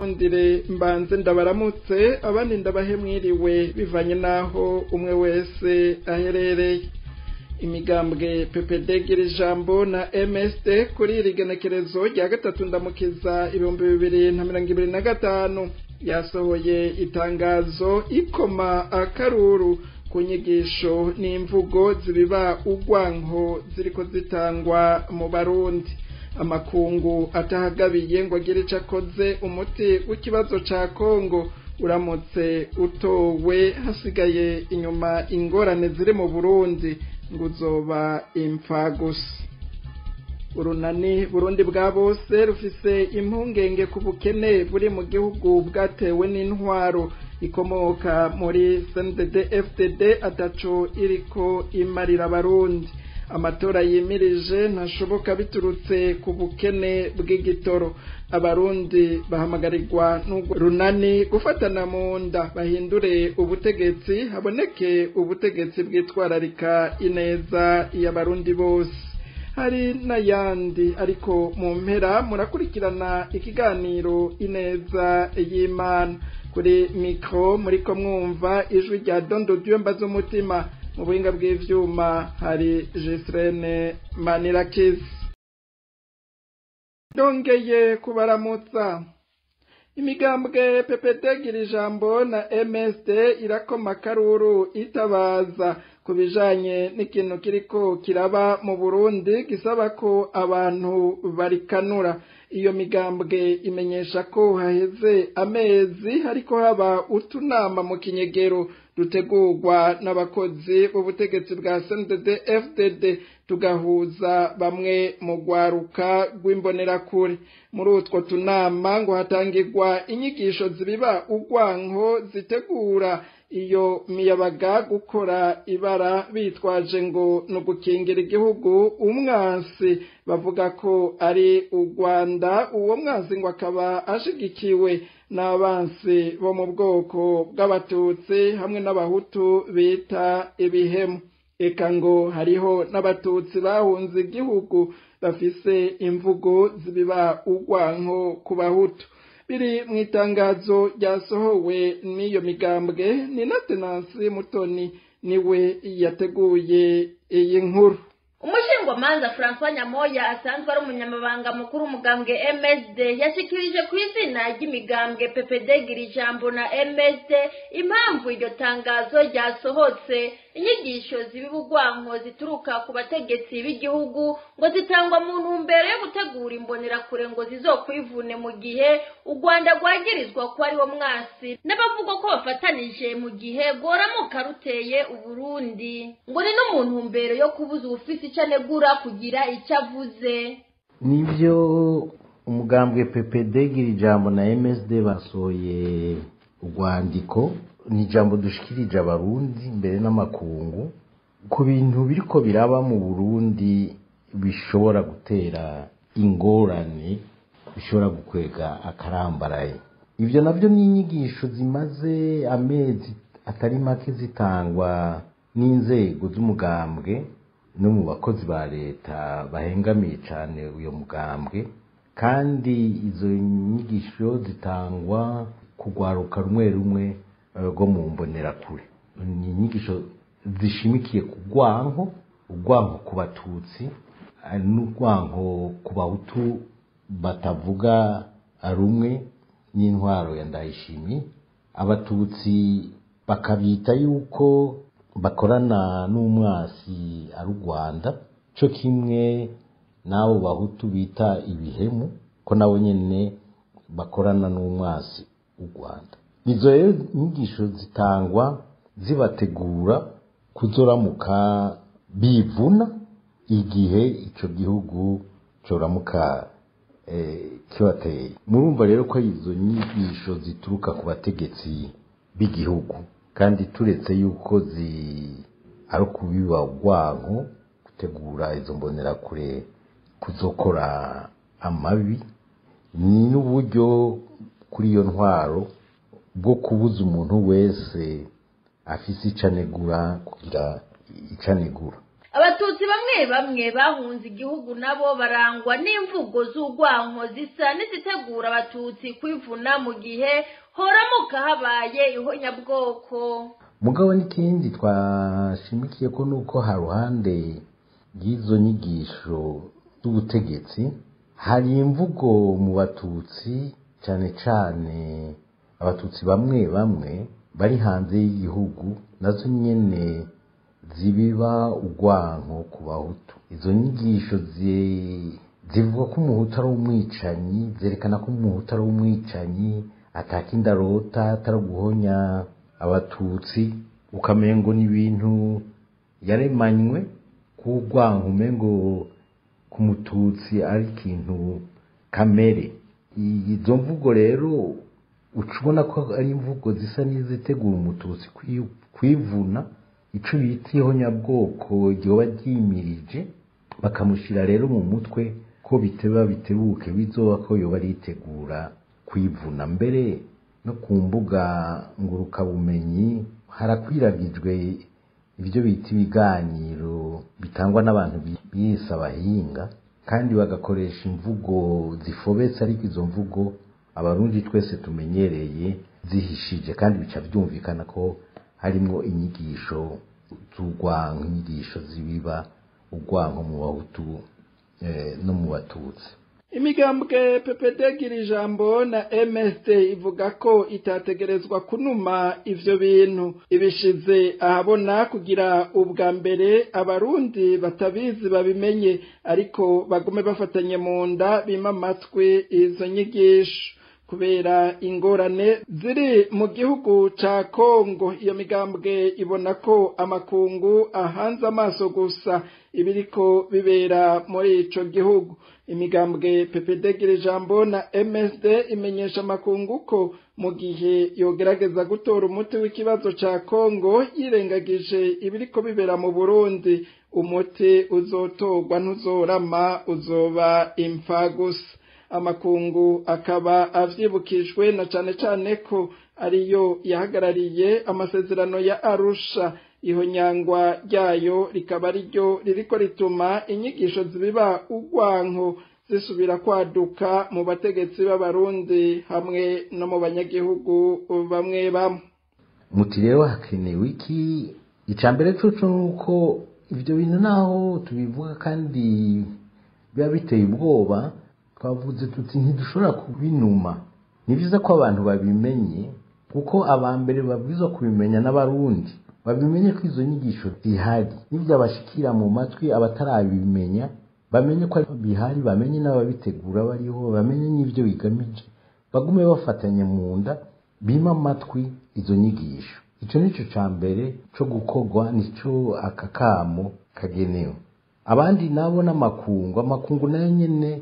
ndire mbanze ndabaramutse abandi ndabahe mwiriwe bivanye naho umwe wese aherereye. Imigambwe PPD Girijambo na MSD kuri irigenekerezo rya gatatu ndamukiza 2025 yasohoye itangazo ikoma akaruru ku nyigisho n'imvugo zibiba ugwanko ziriko zitangwa mu Barundi. Amakungu atahagabiye ngo agire icakoze umuti w'ikibazo ca Kongo uramutse utowe hasigaye inyuma ingorane ziri mu Burundi ngo uzoba impfa gusa. Urunani Burundi bwa bose rufise impungenge ku bukene buri mu gihugu bwatewe n'intwaro ikomoka muri CNDD-FDD ataco iriko imarira Abarundi. Amatora yimirije ntashoboka biturutse ku bukene bw'igitoro. Abarundi bahamagarirwa n'urunani gufatana mu nda bahindure ubutegetsi haboneke ubutegetsi bwitwararika ineza y'Abarundi bose. Hari n'ayandi ariko mu mpera murakurikirana ikiganiro ineza y'Imana. Kuri mikro muriko mwumva ijwi rya Dondo Dyemba z'umutima. Mu buhinga bw'ivyuma hari Jesrene Manirakiza. Dongeye kubaramutsa. Imigambwe PPD Girijambo na MSD irakoma akaruru itabaza kubijanye n'ikintu kiriko kiraba mu Burundi gisaba ko abantu barikanura. Iyo migambwe imenyesha ko haheze amezi hariko haba utunama mu kinyegero dutegurwa n'abakozi b'ubutegetsi bwa CNDD-FDD tugahuza bamwe mu gwaruka rw'imbonerakure. Muri utwo tunama ngo hatangirwa inyigisho zibiba ugwanko zitegura iyo miyabaga gukora ibara bitwaje ngo no gukingira igihugu umwansi bavuga ko ari u Rwanda. Uwo mwansi ngo akaba ashigikiwe n'abansi bo mu bwoko bw'abatutsi hamwe n'abahutu bita ibihemu. Eka ngo hariho n'abatutsi bahunze igihugu bafise imvugo zibiba ugwanko ku bahutu. Biri mu itangazo ryasohowe n'iyo migambwe. Ni Natenansi Mutoni niwe yateguye iyi nkuru. Umushingwamanza François Nyamoya asanzwe ari umunyamabanga mukuru umugambwe MSD yashikirije ku izina ry'imigambwe PPD Girijambo na MSD impamvu iryo tangazo ryasohotse. Inyigisho zibibugwanko zituruka ku bategetsi b'igihugu ngo zitangwa mu ntumbero yo gutegura imbonerakure ngo zizokwivune mu gihe u Rwanda rwagirizwa ko ari wo mwasi n'abavuga ko bafatanije mu gihe goramuka ruteye u Burundi ngo ni no mu ntumbero yo kubuza ufisi icanegura kugira icavuze. Nivyo umugambwe PPD Girijambo na MSD basoye urwandiko ni ijambo dushikirije Abarundi mbere n'amakungu ku bintu biriko biraba mu Burundi bishobora gutera ingorane bishobora gukwega akarambaraye. Ivyo navyo ni inyigisho zimaze amezi atari make zitangwa n'inzego z'umugambwe no mu bakozi ba leta bahengamiye cane uyo mugambwe, kandi izo nyigisho zitangwa kugwaruka rumwe rumwe rwo mu mbonerakure. Ni inyigisho zishimikiye ku gwanko, ugwanko ku batutsi n'ugwanko ku bahutu batavuga rumwe n'intwaro ya Ndayishimiye. Abatutsi bakabita yuko bakorana n'umwasi ari u Rwanda, cyo kimwe n'abo bahutu bita ibihemu ko nabo nyene bakorana n'umwasi u Rwanda. Izo nyigisho zitangwa zibategura kuzoramuka bivuna igihe ico gihugu coramuka kibateye. Murumva rero ko izo nyigisho zituruka ku bategetsi b'igihugu, kandi turetse yuko ari kubiba ugwanko gutegura izo mbonerakure kuzokora amabi, ni n'uburyo kuri iyo ntwaro bwo kubuza umuntu wese afise icanegura kugira icanegura. abatutsi bamwe bamwe bahunze igihugu nabo barangwa n'imvugo z'urwanko zisa n'izitegura abatutsi kwivuna mu gihe horamuka habaye ihonyabwoko. mugabo n'ikindi twashimikiye ko nuko haruhande y'izo nyigisho z'ubutegetsi hari imvugo mu batutsi cyane cyane abatutsi bamwe bamwe bari hanze y'igihugu nazo nyene zibiba urwanko ku bahutu. izo nyigisho zivuga ko umuhutu ari umwicanyi, zerekana ko umuhutu ari umwicanyi atakindi arota atari guhonya abatutsi, ukamengo n'ibintu yaremanywe k'urwanko, umengo ku mututsi ari ikintu kamere. izo mvugo rero ucubona ko ari imvugo zisa n'izitegura umututsi kwivuna ico bita ihonyabwoko ryoba ryimirije, bakamushira rero mu mutwe ko biteba bitebuke bizoba ko yoba ritegura kwivuna. Mbere no ku mbuga ngurukabumenyi harakwiragijwe ibyo bita ibiganiro bitangwa n'abantu biyise abahinga, kandi bagakoresha imvugo zifobetse, ariko izo mvugo abarundi twese tumenyereye zihishije, kandi bica byumvikana ko harimo inyigisho z'urwanko, inyigisho zibiba urwanko mu bahutu no mu batutsi. imigambwe PPD Girijambo na MSD ivuga ko itategerezwa kunuma ivyo bintu, ibishize ahabona kugira ubwa mbere abarundi batabizi babimenye, ariko bagume bafatanye mu nda bima amatwi izo nyigisho kubera ingorane ziri mu gihugu ca Kongo. iyo migambwe ibona ko amakungu ahanze amaso gusa ibiriko bibera muri ico gihugu. imigambwe PPD Girijambo na MSD imenyesha amakungu ko mu gihe yogerageza gutora umuti w'ikibazo ca Kongo yirengagije ibiriko bibera mu Burundi, umuti uzotorwa ntuzorama, uzoba impfa gusa. amakungu akaba avyibukijwe na cane ko ariyo yahagarariye amasezerano ya Arusha. ihonyangwa ryayo rikaba ariryo ririko rituma inyigisho zibiba urwanko zisubira kwaduka mu bategetsi b'abarundi hamwe no mu banyagihugu bamwe bamwe. muti rero hakenewe iki? icambere coco nuko ivyo bintu naho tubivuga kandi biba biteye ubwoba, twavuze tuti ntidushobora kubinuma. ni byiza ko abantu babimenye, kuko abambere babwirizwa kubimenya n'abarundi, babimenye ko izo nyigisho zihari, n'ibyo abashikira mu matwi abatarabimenya bamenye ko bihari, bamenye n'ababitegura bariho, bamenye n'ibyo bigamije, bagume bafatanye mu nda bima amatwi izo nyigisho. ico nico cambere co gukorwa, nico akakamo kagenewe. abandi nabo n'amakungu nayo nyene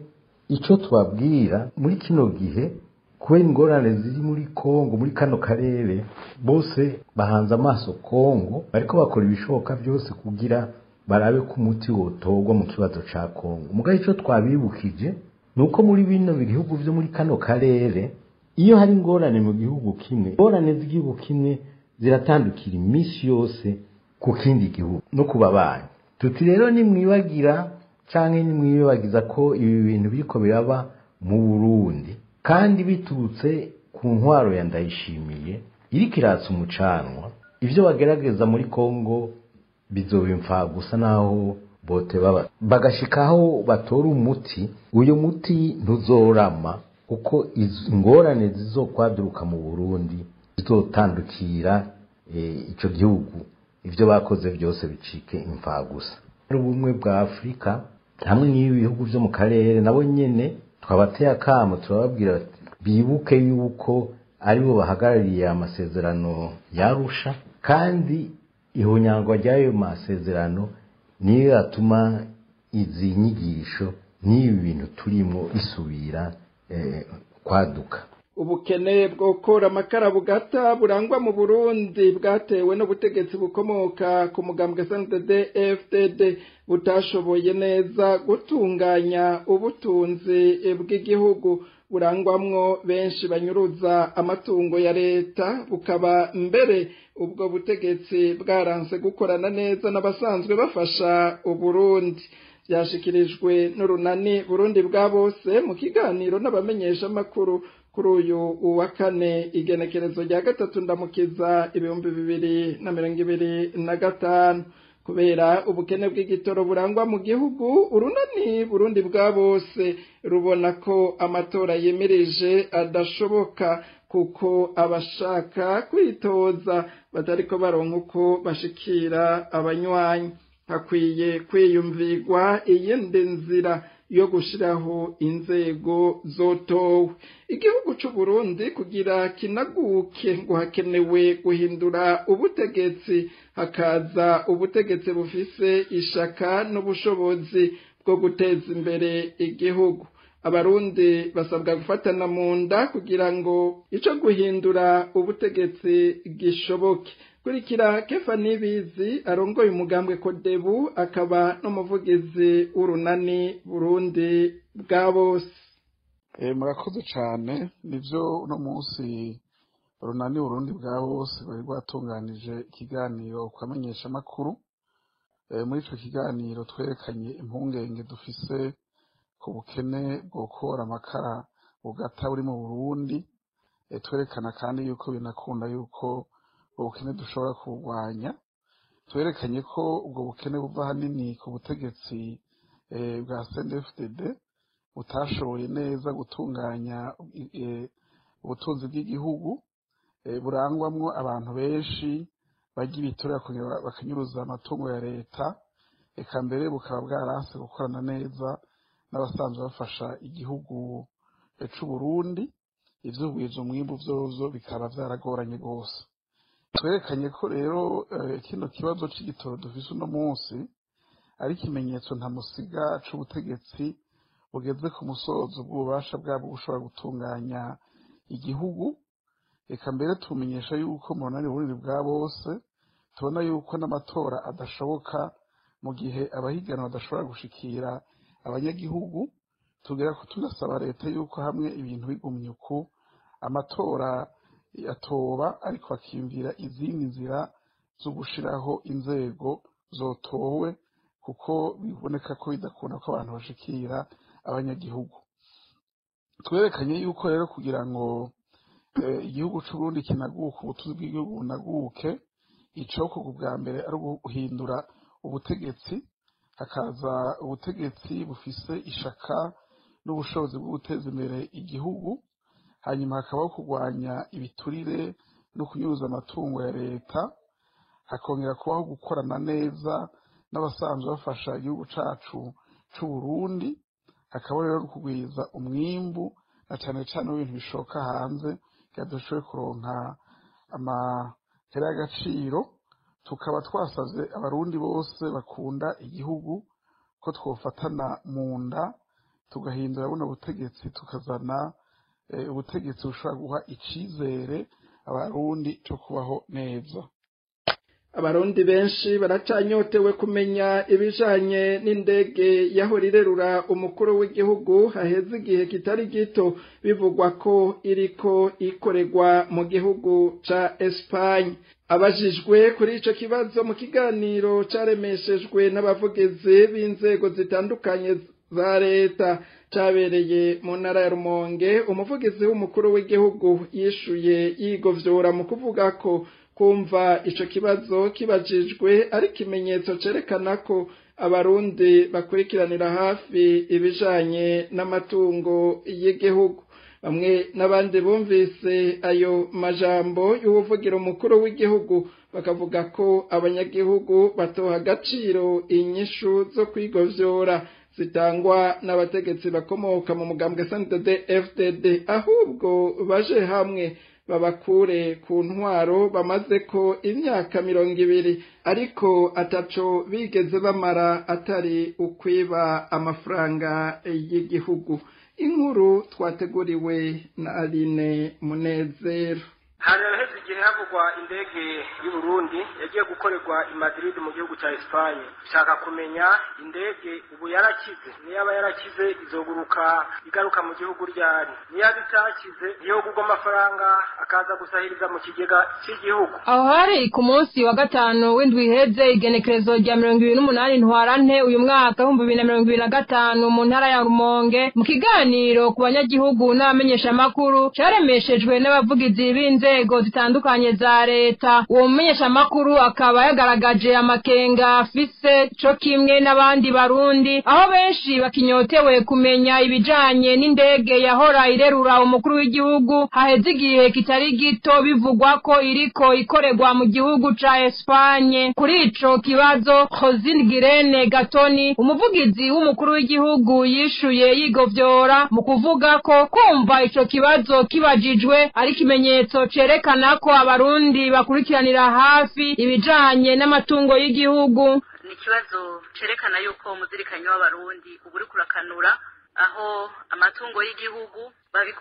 ico tubabwira muri kino gihe, kubera ingorane ziri muri Kongo, muri kano karere, bose bahanze amaso Kongo, bariko bakora ibishoboka byose kugira barabe ko umuti wotorwa mu kibazo ca Kongo. mugahe ico twabibukije nuko muri bino bihugu vyo muri kano karere, iyo hari ingorane mu gihugu kimwe, ingorane z'igihugu kimwe ziratandukira iminsi yose ku kindi gihugu no kubabanyi. tuti rero nimwibagira canke nimwibagiza ko ibi bintu biriko biraba mu Burundi, kandi biturutse ku ntwaro ya Ndayishimiye iriko iratsa umucanwa, ivyo bagerageza muri Kongo bizoba impfa gusa, naho bote bagashikaho batora umuti. uyu muti ntuzorama, kuko ingorane zizokwaduruka mu Burundi zizotandukira ico gihugu, ivyo bakoze byose bicike impfa gusa. ubumwe bwa Afrika hamwe n'ibihugu vyo mu karere nabo nyene twabateye akamo, turababwira bibuke yuko aribo bahagarariye amasezerano yarusha, kandi ihonyangwa ry'ayo masezerano niyo yatuma izi nyigisho n'ibi bintu turimo isubira kwaduka. ubukene bwo gukora amakara bugata burangwa mu Burundi bwatewe n'ubutegetsi bukomoka ku mugambwe CNDD-FDD butashoboye neza gutunganya ubutunzi bw'igihugu, burangwamwo benshi banyuruza amatungo ya leta, bukaba mbere ubwo butegetsi bwaranse gukorana neza n'abasanzwe bafasha Uburundi. Byashikirijwe n'urunani Burundi bwa bose mu kiganiro n'abamenyesha makuru kuri uyu wa kane igenekerezo rya 3 Ndamukiza 2025. Kubera ubukene bw'igitoro burangwa mu gihugu, urunani Burundi bwa bose rubona ko amatora yemirije adashoboka kuko abashaka kwitoza batariko baronka uko bashikira abanywanyi. Hakwiye kwiyumvirwa iyindi nzira yo gushiraho inzego zotowe. Igihugu c'u Burundi kugira kinaguke ngo hakenewe guhindura ubutegetsi, hakaza ubutegetsi bufise ishaka n'ubushobozi bwo guteza imbere igihugu. Abarundi basabwa gufatana mu nda kugira ngo ico guhindura ubutegetsi gishoboke. Kurikira Kefa Nibizi arongoye umugambwe Kodebu akaba n'umuvugizi w'urunani Burundi bwa bose. Murakoze cyane. Nivyo uno munsi urunani Burundi bwa bose bari rwatunganije ikiganiro kwamenyesha makuru. Muri ico kiganiro twerekanye impungenge dufise ku bukene bwo gukora amakara bugata buri mu Burundi. Twerekana kandi yuko binakunda yuko ubukene dushobora kurwanya. Twerekanye ko ubwo bukene buva hanini ku butegetsi bwa CNDD-FDD butashoboye neza gutunganya ubutunzi bw'igihugu, burangwamwo abantu benshi bagira ibiturire bakanyuruza amatungo ya leta, eka mbere bukaba bwaranse gukorana neza n'abasanzwe bafasha igihugu c'u Burundi. Ivyo bwiza umwimbu vyozo bikaba vyaragoranye gose. Twerekanye ko rero kino kibazo c'igitoro dufise uno munsi ari ikimenyetso ntamusiga c'ubutegetsi bugeze ku musozo bw'ububasha bwabo gushobora gutunganya igihugu. Eka mbere tumenyesha yuko mu runani Burundi bwa bose tubona yuko n'amatora adashoboka mu gihe abahiganwa badashobora gushikira abanyagihugu. Tugera ko tunasaba leta yuko hamwe ibintu bigumye uku amatora atoba ariko akimvira izindi nzira zo gushiraho inzego zotowe, kuko biboneka ko bidakunda ko abantu bashikira abanyagihugu. Twerekanye yuko rero kugira ngo igihugu c'u Burundi kinaguke, ubutunzi bw'igihugu bunaguke, icokorwa bwa mbere ari guhindura ubutegetsi, hakaza ubutegetsi bufise ishaka n'ubushobozi bwo guteza imbere igihugu. Hanyuma hakabaho kurwanya ibiturire no kunyuruza amatungo ya leta, hakongera kubaho gukorana neza n'abasanzwe bafasha igihugu cacu c'u Burundi, hakabaho rero kugwiza umwimbu na cane cane w'ibintu bishoka hanze kugira dushoboye kuronka amahera y'agaciro. Tukaba twasavye abarundi bose bakunda igihugu ko twofatana mu nda tugahindura buno butegetsi, tukazana ubutegetsi bushobora guha icizere abarundi cyo kubaho neza. Abarundi benshi baracanyotewe kumenya ibijanye n'indege yahora irerura umukuru w'igihugu haheze igihe kitari gito bivugwa ko iriko ikoregwa mu gihugu ca Espagne. Abajijwe kuri ico kibazo mu kiganiro caremeshejwe n'abavugizi b'inzego zitandukanye za leta cabereye mu ntara ya Rumonge, umuvugizi w'umukuru w'igihugu yishuye yigovyora mu kuvuga ko kumva ico kibazo kibajijwe ari ikimenyetso cerekana ko abarundi bakurikiranira hafi ibijanye n'amatungo y'igihugu. Bamwe n'abandi bumvise ayo majambo y'uwuvugira umukuru w'igihugu bakavuga ko abanyagihugu batoha agaciro inyishu zo kwigovyora zitangwa n'abategetsi bakomoka mu mugambwe CNDD-FDD, ahubwo baje hamwe babakure ku ntwaro bamaze ko imyaka 20 ariko ataco bigeze bamara atari ukwiba amafaranga y'igihugu. Inkuru twateguriwe na Aline Munezero. haraheze igihe havugwa indege y'u Burundi yagiye gukorerwa i Madrid mu gihugu cya Espagne. Shaka kumenya indege ubu yarakize, niyaba yarakize izoguruka igaruka mu gihugu ryari, niyaba itakize yo kugwa amafaranga akaza gusahiriza mu kigega cy'igihugu. Aho hari ku munsi wa gatanu w'indwi iheze igenekerezo rya 28 ntwarante uyu mwaka 2025 mu ntara ya Rumonge mu kiganiro ku banyagihugu n'abamenyesha makuru caremeshejwe n'abavugizi b'inzego zitandukanye za leta. Uwo mumenyesha makuru akaba yagaragaje amakenga afise co kimwe n'abandi barundi, aho benshi bakinyotewe kumenya ibijanye n'indege yahora irerura umukuru w'igihugu haheze igihe kitari gito bivugwa ko iriko ikorerwa mu gihugu ca Espagne. Kuri ico kibazo Josine Girene Gatoni umuvugizi w'umukuru w'igihugu yishuye yigovyora mu kuvuga ko kumva ico kibazo kibajijwe ari kimenyetso cerekana ko abarundi bakurikiranira hafi ibijanye n'amatungo y'igihugu. Ni kibazo cerekana yuko umuzirikanyi w'abarundi uburi kurakanura aho amatungo y'igihugu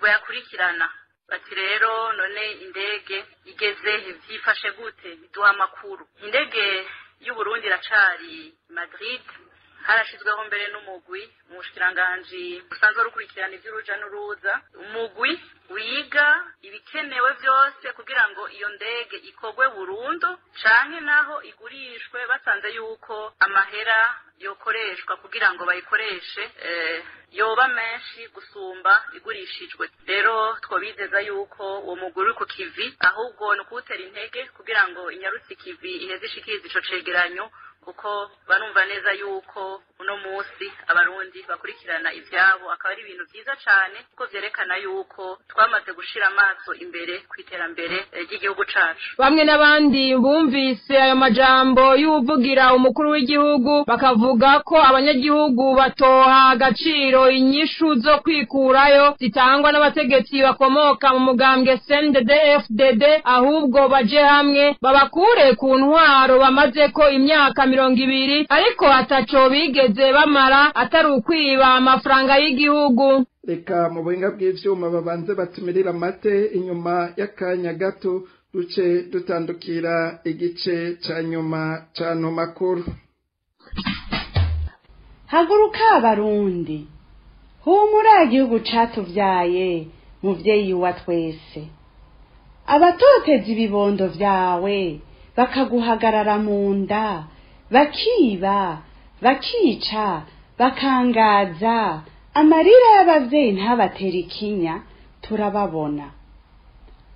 bayakurikirana. Bati rero none indege igeze vyifashe gute biduha amakuru. Indege y'u Burundi iracari Madrid, harashizweho mbere n'umugwi mu bushikiranganje busanzwe rukurikirana ivy'uruja n'uruza, umugwi wiga ibikenewe vyose kugira ngo iyo ndege ikogwe burundu canke naho igurishwe basanze yuko amahera yokoreshwa kugira ngo bayikoreshe yoba menshi gusumba igurishijwe. Rero twobizeza yuko uwo mugwi uri ku kivi, ahubwo no kuwutera intege kugira ngo inyarutsi kivi iheze ishikirize ico cegeranyo, kuko barumva neza yuko uno musi abarundi bakurikirana ivyabo akaba ari ibintu vyiza cane, kuko vyerekana yuko twamaze gushira amaso imbere kwiterambere ry'igihugu cacu. Bamwe n'abandi bumvise ayo majambo y'uvugira umukuru w'igihugu bakavuga ko abanyagihugu batoha agaciro inyishu zo kwikurayo zitangwa n'abategetsi bakomoka mu mugambwe CNDD-FDD, ahubwo baje hamwe babakure ku ntwaro bamaze ko imyaka 20 ariko ataco bigeze bamara atari ukwiba amafaranga y'igihugu. Reka mu buhinga bw'ivyuma babanze batumirira amate, inyuma y'akanya gato duce dutandukira igice ca nyuma c'ano makuru. Haguruka abarundi, humura igihugu catuvyaye muvyeyi wa twese. Abatoteza ibibondo vyawe bakaguhagarara mu nda, bakiba, bakica, bakangaza, amarira y'abavyeyi ntabatera ikinya turababona.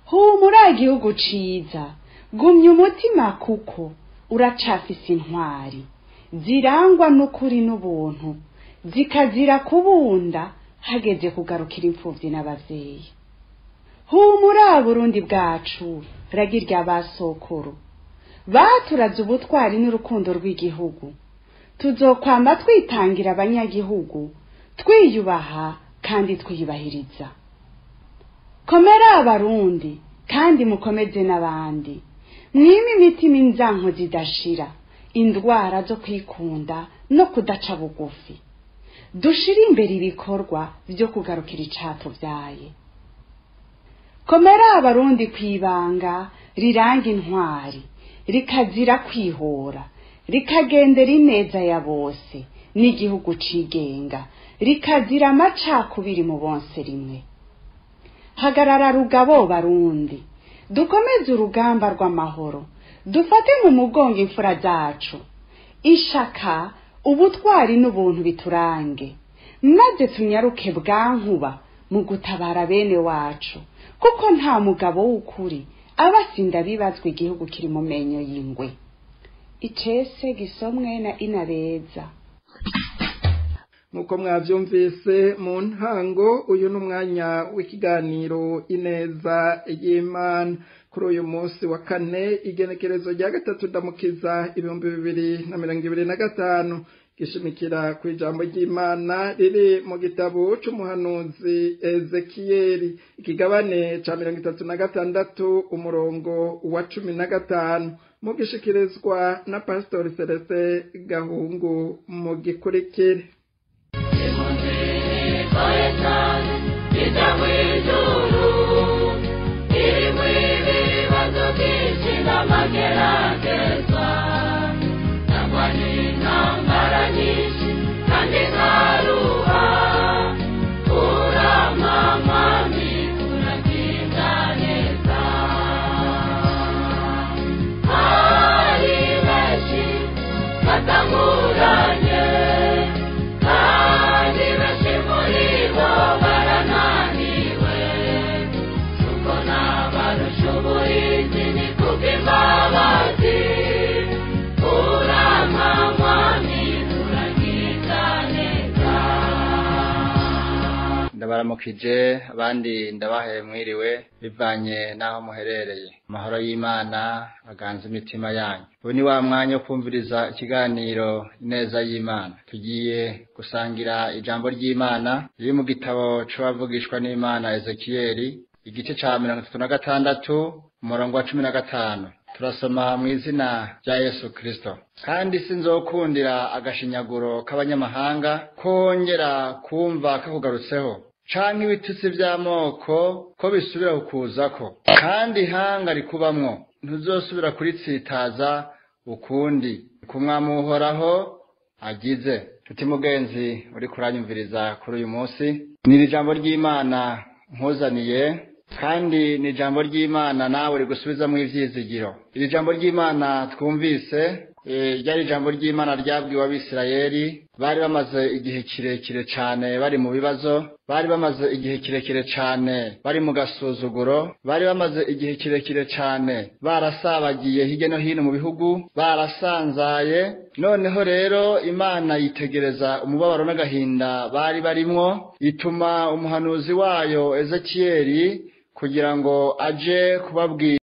Humura igihugu ciza, gumya umutima kuko uracafise intwari zirangwa n'ukuri n'ubuntu, zikazira kubunda hageze kugarukira imfuvyi n'abavyeyi. Humura Burundi bwacu, ragirya basokuru baturaze ubutwari n'urukundo rw'igihugu. Tuzokwama twitangira abanyagihugu, twiyubaha kandi twiyubahiriza. Komera abarundi kandi mukomeze n'abandi, mwime imitima inzanko zidashira, indwara zo kwikunda no kudaca bugufi. Dushire imbere ibikorwa vyo kugarukira icatuvyaye. Komera abarundi kwibanga riranga intwari, rikazira kwihora, rikagendera ineza ya bose n'igihugu cigenga, rikazira amacakubiri mu bonse rimwe. Hagarara rugabo barundi, dukomeze urugamba rw'amahoro, dufate mu mugongo imfura zacu, ishaka, ubutwari n'ubuntu biturange, maze tunyaruke bwankuba mu gutabara bene wacu, kuko nta mugabo w'ukuri abasinda bibazwa igihugu kiri mu menyo y'ingwe. Icese gisomwe na Inabeza. Nuko mwavyumvise mu ntango, uyu n'umwanya w'ikiganiro ineza y'Imana kuri uyu munsi wa kane igenekerezo rya 3 ndamukiza 2025, gishimikira ku ijambo ry'Imana riri mu gitabo c'umuhanuzi Ezekiyeli ikigabane ca 36 umurongo wa 15, mu gishikirizwa na Pastor Celestin Gahungu mu gikurikire. It's amageragezwa nangwa n'intambara nyinshi kandi nkaruha uramamami uragira neza hari benshi batanguranye kandi benshi muri bo barananiwe kuko n'abarusha uburinzi ni kubw'imbabazi uramamami uragira neza. Ndabaramukije abandi ndabahe mwiriwe bivanye naho muherereye. Amahoro y'Imana aganze imitima yanyu. Ubu ni wa mwanya wo kumviriza ikiganiro ineza y'Imana. Tugiye gusangira ijambo ry'Imana riri mu gitabo c'abavugishwa n'Imana Ezekiyeli igice ca 36 umurongo wa 15. Turasoma mu izina rya Yesu Kristo. Kandi sinzokundira agashinyaguro k'abanyamahanga kongera kumva kakugarutseho canke ibitutsi vy'amoko ko bisubira kukuzako, kandi ihanga rikubamwo ntuzosubira kuritsitaza ukundi. Kumwami uhoraho agize. Tuti mugenzi uri kuranyumviriza kuri uyu munsi, ni ijambo ry'Imana nkuzaniye, kandi ni ijambo ry'Imana nawe rigusubizamwo ivyizigiro. Iri jambo ry'Imana twumvise ryari ijambo ry'Imana ryabwiwe Abisirayeli. Bari bamaze igihe kirekire cane bari mu bibazo, bari bamaze igihe kirekire cane bari mu gasuzuguro, bari bamaze igihe kirekire cane barasabagiye hirya no hino mu bihugu, barasanzaye. Noneho rero Imana yitegereza umubabaro n'agahinda bari barimwo, ituma umuhanuzi wayo Ezekiyeli kugira ngo aje kubabwira